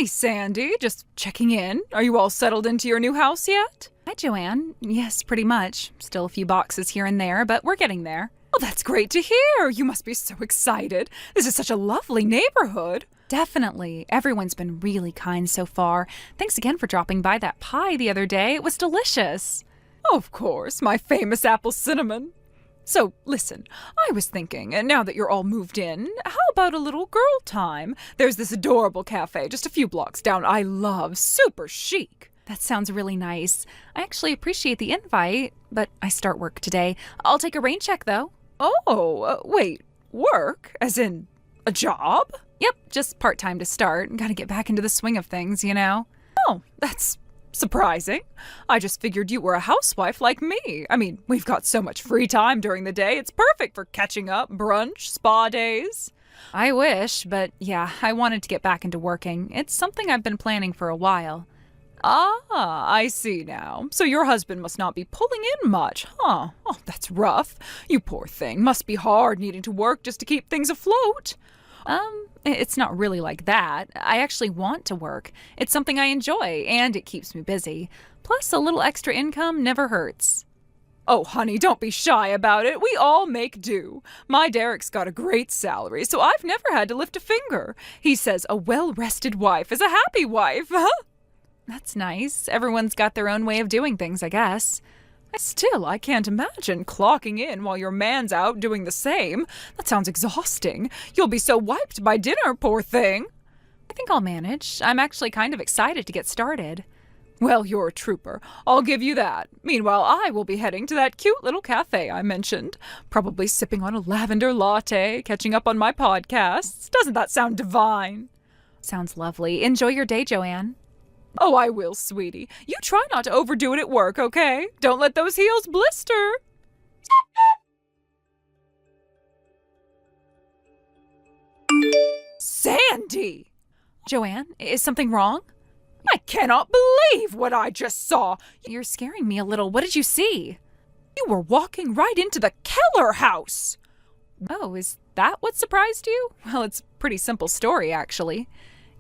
Hey, Sandy, just checking in. Are you all settled into your new house yet? Hi, Joanne. Yes, pretty much. Still a few boxes here and there, but we're getting there. Oh, that's great to hear. You must be so excited. This is such a lovely neighborhood. Definitely. Everyone's been really kind so far. Thanks again for dropping by that pie the other day. It was delicious. Of course, my famous apple cinnamon. So, listen, I was thinking, and now that you're all moved in, how about a little girl time? There's this adorable cafe just a few blocks down I love, super chic. That sounds really nice. I actually appreciate the invite, but I start work today. I'll take a rain check, though. Oh, wait, work? As in a job? Yep, just part-time to start. Gotta get back into the swing of things, you know? Oh, that's surprising. I just figured you were a housewife like me. I mean, we've got so much free time during the day. It's perfect for catching up, brunch, spa days. I wish, but yeah, I wanted to get back into working. It's something I've been planning for a while. Ah, I see now. So your husband must not be pulling in much, huh? Oh, that's rough. You poor thing. Must be hard needing to work just to keep things afloat. It's not really like that. I actually want to work. It's something I enjoy, and it keeps me busy. Plus, a little extra income never hurts. Oh, honey, don't be shy about it. We all make do. My Derek's got a great salary, so I've never had to lift a finger. He says a well-rested wife is a happy wife, huh? That's nice. Everyone's got their own way of doing things, I guess. Still, I can't imagine clocking in while your man's out doing the same. That sounds exhausting. You'll be so wiped by dinner, poor thing. I think I'll manage. I'm actually kind of excited to get started. Well, you're a trooper. I'll give you that. Meanwhile, I will be heading to that cute little cafe I mentioned. Probably sipping on a lavender latte, catching up on my podcasts. Doesn't that sound divine? Sounds lovely. Enjoy your day, Joanne. Oh, I will, sweetie. You try not to overdo it at work, okay? Don't let those heels blister. Sandy! Joanne, is something wrong? I cannot believe what I just saw. You're scaring me a little. What did you see? You were walking right into the Keller house. Oh, is that what surprised you? Well, it's a pretty simple story, actually.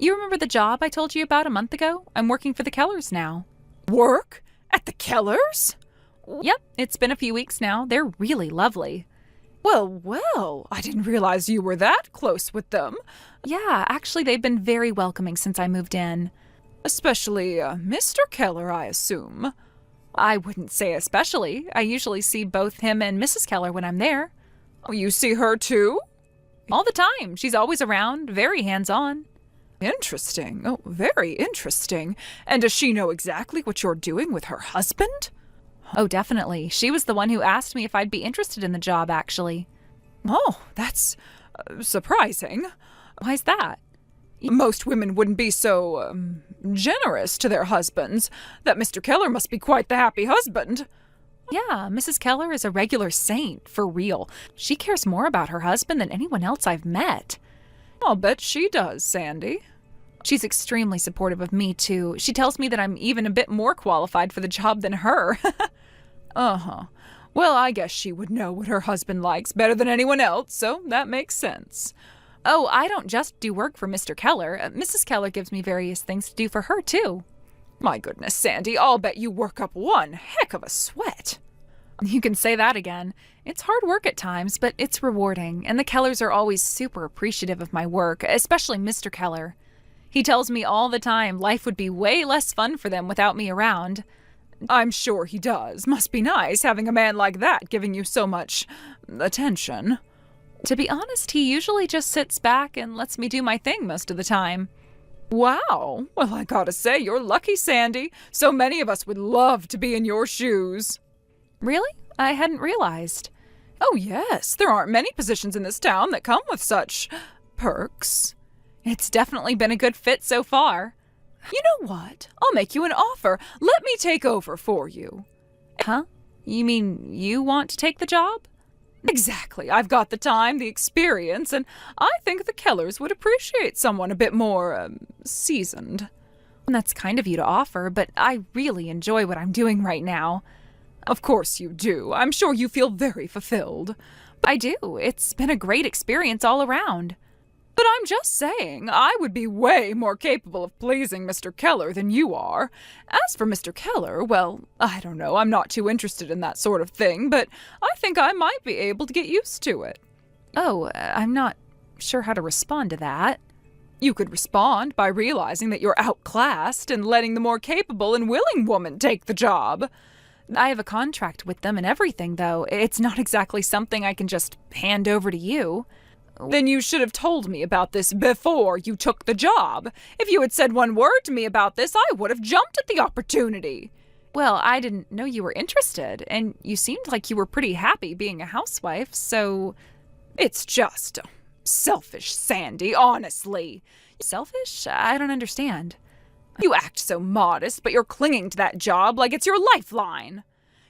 You remember the job I told you about a month ago? I'm working for the Kellers now. Work? At the Kellers? Yep, it's been a few weeks now. They're really lovely. Well, I didn't realize you were that close with them. Yeah, actually, they've been very welcoming since I moved in. Especially Mr. Keller, I assume. I wouldn't say especially. I usually see both him and Mrs. Keller when I'm there. Oh, you see her too? All the time. She's always around, very hands-on. Interesting. Oh, very interesting. And does she know exactly what you're doing with her husband? Oh, definitely. She was the one who asked me if I'd be interested in the job, actually. Oh, that's surprising. Why's that? Most women wouldn't be so generous to their husbands. That Mr. Keller must be quite the happy husband. Yeah, Mrs. Keller is a regular saint, for real. She cares more about her husband than anyone else I've met. I'll bet she does, Sandy. She's extremely supportive of me, too. She tells me that I'm even a bit more qualified for the job than her. Uh-huh. Well, I guess she would know what her husband likes better than anyone else, so that makes sense. Oh, I don't just do work for Mr. Keller. Mrs. Keller gives me various things to do for her, too. My goodness, Sandy, I'll bet you work up one heck of a sweat. You can say that again. It's hard work at times, but it's rewarding, and the Kellers are always super appreciative of my work, especially Mr. Keller. He tells me all the time life would be way less fun for them without me around. I'm sure he does. Must be nice having a man like that giving you so much attention. To be honest, he usually just sits back and lets me do my thing most of the time. Wow. Well, I gotta say, you're lucky, Sandy. So many of us would love to be in your shoes. Really? I hadn't realized. Oh, yes. There aren't many positions in this town that come with such perks. It's definitely been a good fit so far. You know what? I'll make you an offer. Let me take over for you. Huh? You mean you want to take the job? Exactly. I've got the time, the experience, and I think the Kellers would appreciate someone a bit more, seasoned. That's kind of you to offer, but I really enjoy what I'm doing right now. Of course you do. I'm sure you feel very fulfilled. I do. It's been a great experience all around. But I'm just saying, I would be way more capable of pleasing Mr. Keller than you are. As for Mr. Keller, well, I don't know, I'm not too interested in that sort of thing, but I think I might be able to get used to it. Oh, I'm not sure how to respond to that. You could respond by realizing that you're outclassed and letting the more capable and willing woman take the job. I have a contract with them and everything, though. It's not exactly something I can just hand over to you. Then you should have told me about this before you took the job. If you had said one word to me about this, I would have jumped at the opportunity. Well, I didn't know you were interested, and you seemed like you were pretty happy being a housewife, so... It's just selfish, Sandy, honestly. Selfish? I don't understand. You act so modest, but you're clinging to that job like it's your lifeline.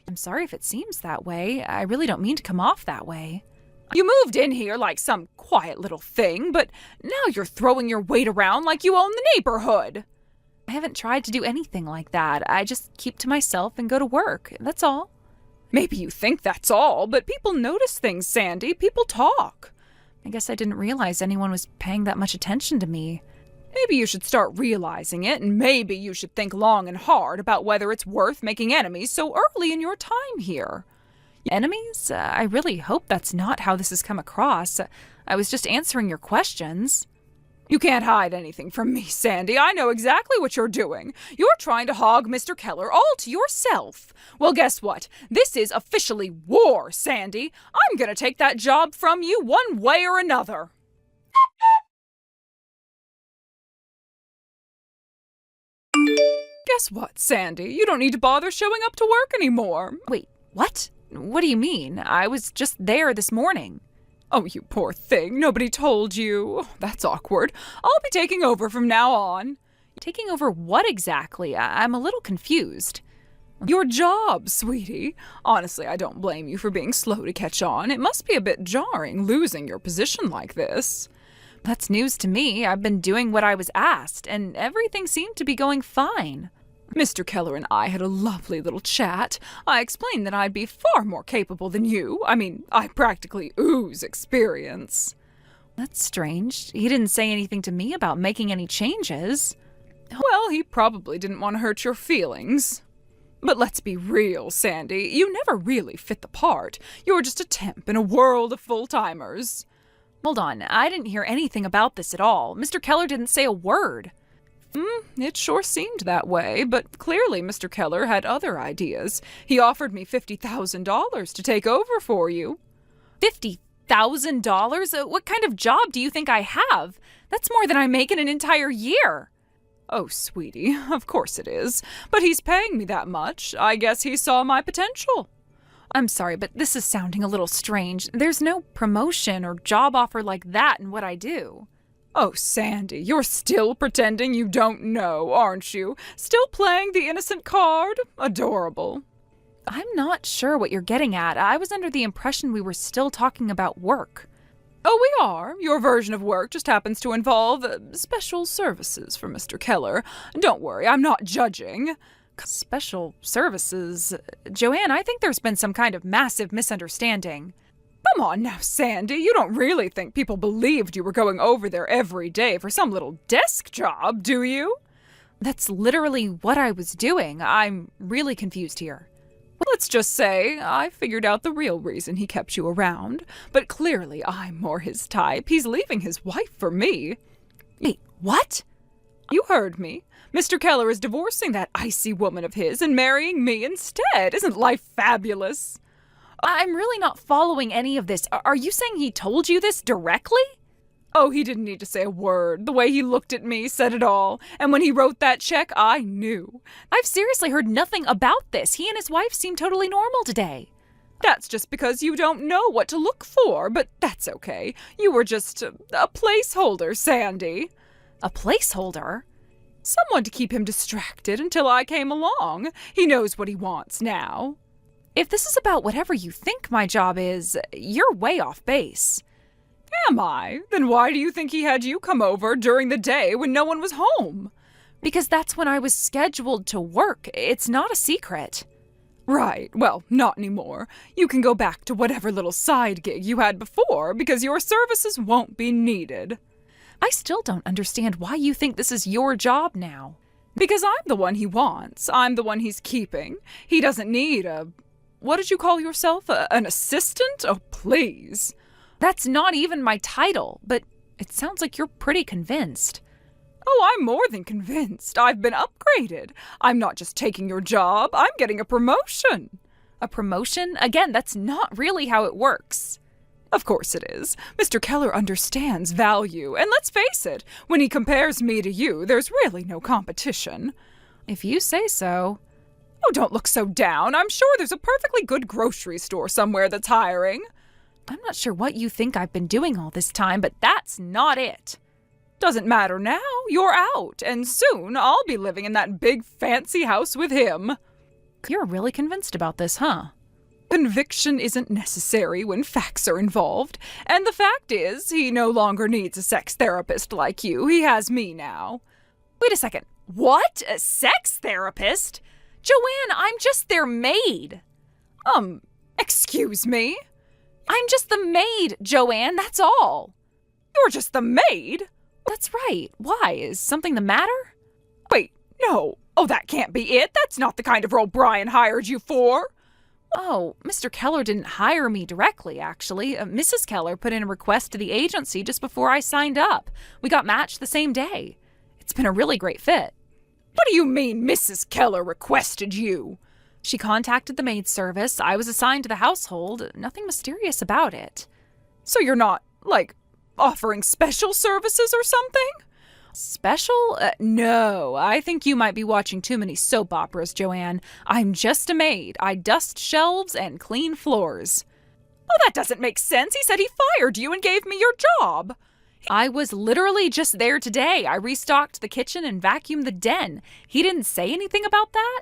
I'm sorry if it seems that way. I really don't mean to come off that way. You moved in here like some quiet little thing, but now you're throwing your weight around like you own the neighborhood. I haven't tried to do anything like that. I just keep to myself and go to work. That's all. Maybe you think that's all, but people notice things, Sandy. People talk. I guess I didn't realize anyone was paying that much attention to me. Maybe you should start realizing it, and maybe you should think long and hard about whether it's worth making enemies so early in your time here. Enemies? I really hope that's not how this has come across. I was just answering your questions. You can't hide anything from me, Sandy. I know exactly what you're doing. You're trying to hog Mr. Keller all to yourself. Well, guess what? This is officially war, Sandy. I'm gonna take that job from you one way or another. Guess what, Sandy? You don't need to bother showing up to work anymore. Wait, what? What do you mean? I was just there this morning. Oh, you poor thing. Nobody told you. That's awkward. I'll be taking over from now on. Taking over what exactly? I'm a little confused. Your job, sweetie. Honestly, I don't blame you for being slow to catch on. It must be a bit jarring losing your position like this. That's news to me. I've been doing what I was asked, and everything seemed to be going fine. Mr. Keller and I had a lovely little chat. I explained that I'd be far more capable than you. I mean, I practically ooze experience. That's strange. He didn't say anything to me about making any changes. Well, he probably didn't want to hurt your feelings. But let's be real, Sandy. You never really fit the part. You're just a temp in a world of full-timers. Hold on. I didn't hear anything about this at all. Mr. Keller didn't say a word. It sure seemed that way, but clearly Mr. Keller had other ideas. He offered me $50,000 to take over for you. $50,000? What kind of job do you think I have? That's more than I make in an entire year. Oh, sweetie, of course it is. But he's paying me that much. I guess he saw my potential. I'm sorry, but this is sounding a little strange. There's no promotion or job offer like that in what I do. Oh, Sandy, you're still pretending you don't know, aren't you? Still playing the innocent card? Adorable. I'm not sure what you're getting at. I was under the impression we were still talking about work. Oh, we are. Your version of work just happens to involve special services for Mr. Keller. Don't worry, I'm not judging. Special services? Joanne, I think there's been some kind of massive misunderstanding. Come on now, Sandy. You don't really think people believed you were going over there every day for some little desk job, do you? That's literally what I was doing. I'm really confused here. Well, let's just say I figured out the real reason he kept you around. But clearly I'm more his type. He's leaving his wife for me. Wait, what? You heard me. Mr. Keller is divorcing that icy woman of his and marrying me instead. Isn't life fabulous? I'm really not following any of this. Are you saying he told you this directly? Oh, he didn't need to say a word. The way he looked at me said it all. And when he wrote that check, I knew. I've seriously heard nothing about this. He and his wife seem totally normal today. That's just because you don't know what to look for, but that's okay. You were just a placeholder, Sandy. A placeholder? Someone to keep him distracted until I came along. He knows what he wants now. If this is about whatever you think my job is, you're way off base. Am I? Then why do you think he had you come over during the day when no one was home? Because that's when I was scheduled to work. It's not a secret. Right. Well, not anymore. You can go back to whatever little side gig you had before because your services won't be needed. I still don't understand why you think this is your job now. Because I'm the one he wants. I'm the one he's keeping. He doesn't need what did you call yourself? An assistant? Oh, please. That's not even my title, but it sounds like you're pretty convinced. Oh, I'm more than convinced. I've been upgraded. I'm not just taking your job. I'm getting a promotion. A promotion? Again, that's not really how it works. Of course it is. Mr. Keller understands value, and let's face it, when he compares me to you, there's really no competition. If you say so. Oh, don't look so down. I'm sure there's a perfectly good grocery store somewhere that's hiring. I'm not sure what you think I've been doing all this time, but that's not it. Doesn't matter now. You're out, and soon I'll be living in that big fancy house with him. You're really convinced about this, huh? Conviction isn't necessary when facts are involved, and the fact is, he no longer needs a sex therapist like you. He has me now. Wait a second. What? A sex therapist? Joanne, I'm just their maid. Excuse me? I'm just the maid, Joanne, that's all. You're just the maid? That's right. Why? Is something the matter? Wait, no. Oh, that can't be it. That's not the kind of role Brian hired you for. Oh, Mr. Keller didn't hire me directly, actually. Mrs. Keller put in a request to the agency just before I signed up. We got matched the same day. It's been a really great fit. What do you mean Mrs. Keller requested you? She contacted the maid service. I was assigned to the household. Nothing mysterious about it. So you're not, offering special services or something? Special? No, I think you might be watching too many soap operas, Joanne. I'm just a maid. I dust shelves and clean floors. Oh, that doesn't make sense. He said he fired you and gave me your job. I was literally just there today. I restocked the kitchen and vacuumed the den. He didn't say anything about that?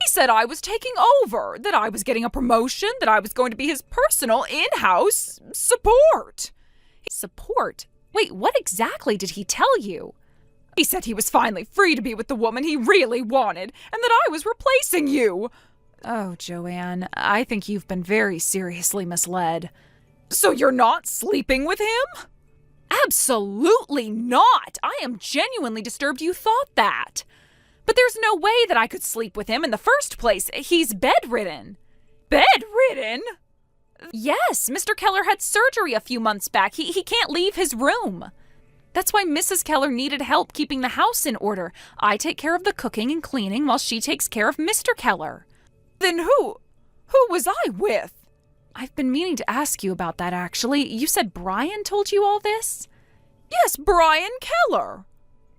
He said I was taking over, that I was getting a promotion, that I was going to be his personal in-house support. Support? Wait, what exactly did he tell you? He said he was finally free to be with the woman he really wanted, and that I was replacing you. Oh, Joanne, I think you've been very seriously misled. So you're not sleeping with him? Absolutely not! I am genuinely disturbed you thought that. But there's no way that I could sleep with him in the first place. He's bedridden. Bedridden? Yes, Mr. Keller had surgery a few months back. He can't leave his room. That's why Mrs. Keller needed help keeping the house in order. I take care of the cooking and cleaning while she takes care of Mr. Keller. Then who was I with? I've been meaning to ask you about that, actually. You said Brian told you all this? Yes, Brian Keller.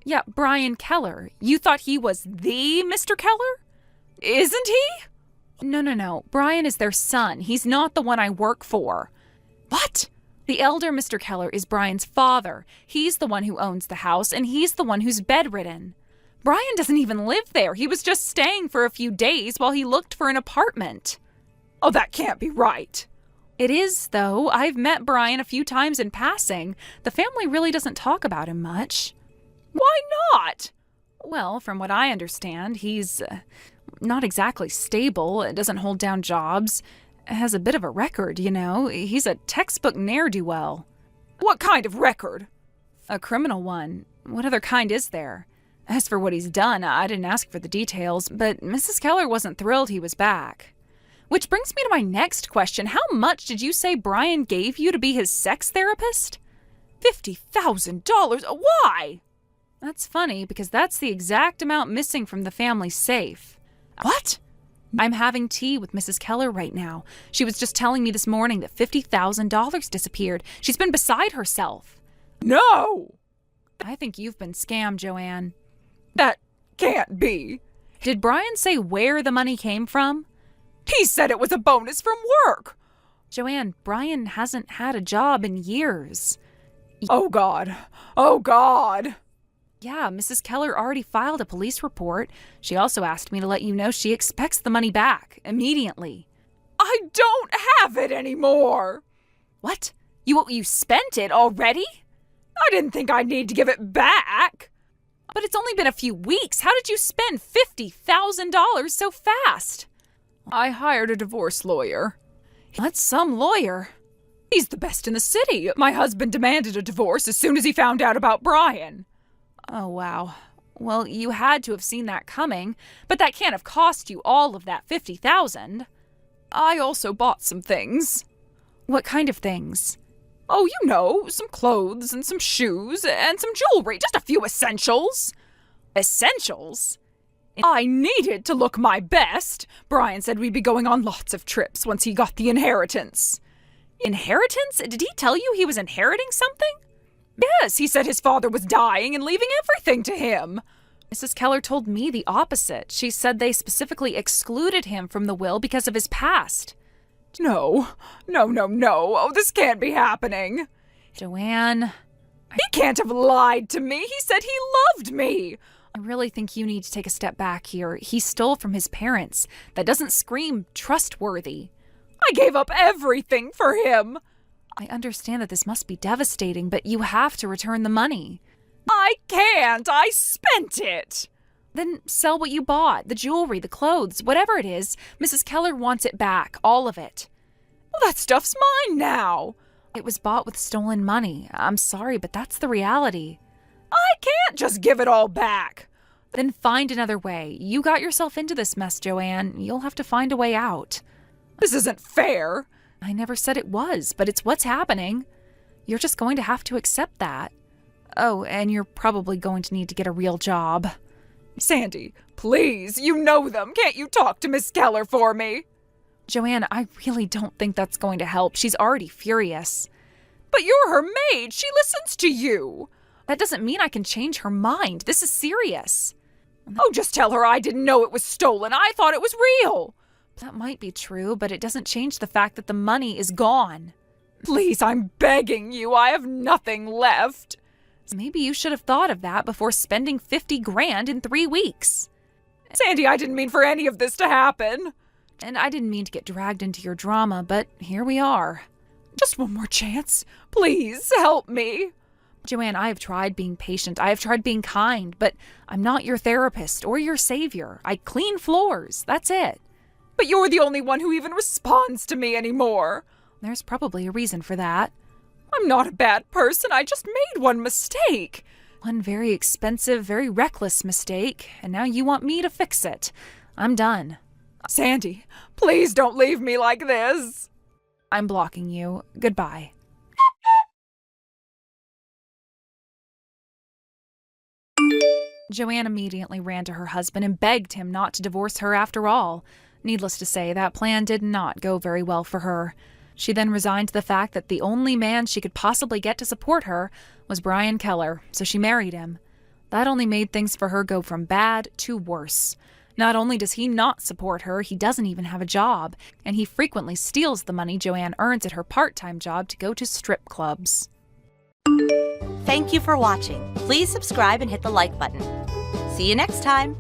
Yeah, Brian Keller. You thought he was the Mr. Keller? Isn't he? No. Brian is their son. He's not the one I work for. What? The elder Mr. Keller is Brian's father. He's the one who owns the house, and he's the one who's bedridden. Brian doesn't even live there. He was just staying for a few days while he looked for an apartment. Oh, that can't be right. It is, though. I've met Brian a few times in passing. The family really doesn't talk about him much. Why not? Well, from what I understand, he's not exactly stable, doesn't hold down jobs, has a bit of a record, you know. He's a textbook ne'er-do-well. What kind of record? A criminal one. What other kind is there? As for what he's done, I didn't ask for the details, but Mrs. Keller wasn't thrilled he was back. Which brings me to my next question. How much did you say Brian gave you to be his sex therapist? $50,000? Why? That's funny, because that's the exact amount missing from the family safe. What? I'm having tea with Mrs. Keller right now. She was just telling me this morning that $50,000 disappeared. She's been beside herself. No! I think you've been scammed, Joanne. That can't be. Did Brian say where the money came from? He said it was a bonus from work. Joanne, Brian hasn't had a job in years. Oh, God. Oh, God. Yeah, Mrs. Keller already filed a police report. She also asked me to let you know she expects the money back immediately. I don't have it anymore. What? You spent it already? I didn't think I'd need to give it back. But it's only been a few weeks. How did you spend $50,000 so fast? I hired a divorce lawyer. That's some lawyer. He's the best in the city. My husband demanded a divorce as soon as he found out about Brian. Oh, wow. Well, you had to have seen that coming, but that can't have cost you all of that $50,000. I also bought some things. What kind of things? Oh, you know, some clothes and some shoes and some jewelry, just a few essentials. Essentials? I needed to look my best. Brian said we'd be going on lots of trips once he got the inheritance. Inheritance? Did he tell you he was inheriting something? Yes, he said his father was dying and leaving everything to him. Mrs. Keller told me the opposite. She said they specifically excluded him from the will because of his past. No. Oh, this can't be happening. Joanne. He can't have lied to me. He said he loved me. I really think you need to take a step back here. He stole from his parents. That doesn't scream trustworthy. I gave up everything for him. I understand that this must be devastating, but you have to return the money. I can't. I spent it. Then sell what you bought, the jewelry, the clothes, whatever it is. Mrs. Keller wants it back, all of it. Well, that stuff's mine now. It was bought with stolen money. I'm sorry, but that's the reality. I can't just give it all back. Then find another way. You got yourself into this mess, Joanne. You'll have to find a way out. This isn't fair. I never said it was, but it's what's happening. You're just going to have to accept that. Oh, and you're probably going to need to get a real job. Sandy, please, you know them. Can't you talk to Miss Keller for me? Joanne, I really don't think that's going to help. She's already furious. But you're her maid. She listens to you. That doesn't mean I can change her mind. This is serious. Oh, just tell her I didn't know it was stolen. I thought it was real. That might be true, but it doesn't change the fact that the money is gone. Please, I'm begging you. I have nothing left. Maybe you should have thought of that before spending $50,000 in 3 weeks. Sandy, I didn't mean for any of this to happen. And I didn't mean to get dragged into your drama, but here we are. Just one more chance. Please, help me. Joanne, I have tried being patient. I have tried being kind, but I'm not your therapist or your savior. I clean floors. That's it. But you're the only one who even responds to me anymore. There's probably a reason for that. I'm not a bad person. I just made one mistake. One very expensive, very reckless mistake, and now you want me to fix it. I'm done. Sandy, please don't leave me like this. I'm blocking you. Goodbye. Joanne immediately ran to her husband and begged him not to divorce her after all. Needless to say, that plan did not go very well for her. She then resigned to the fact that the only man she could possibly get to support her was Brian Keller, so she married him. That only made things for her go from bad to worse. Not only does he not support her, he doesn't even have a job, and he frequently steals the money Joanne earns at her part-time job to go to strip clubs. Thank you for watching. Please subscribe and hit the like button. See you next time.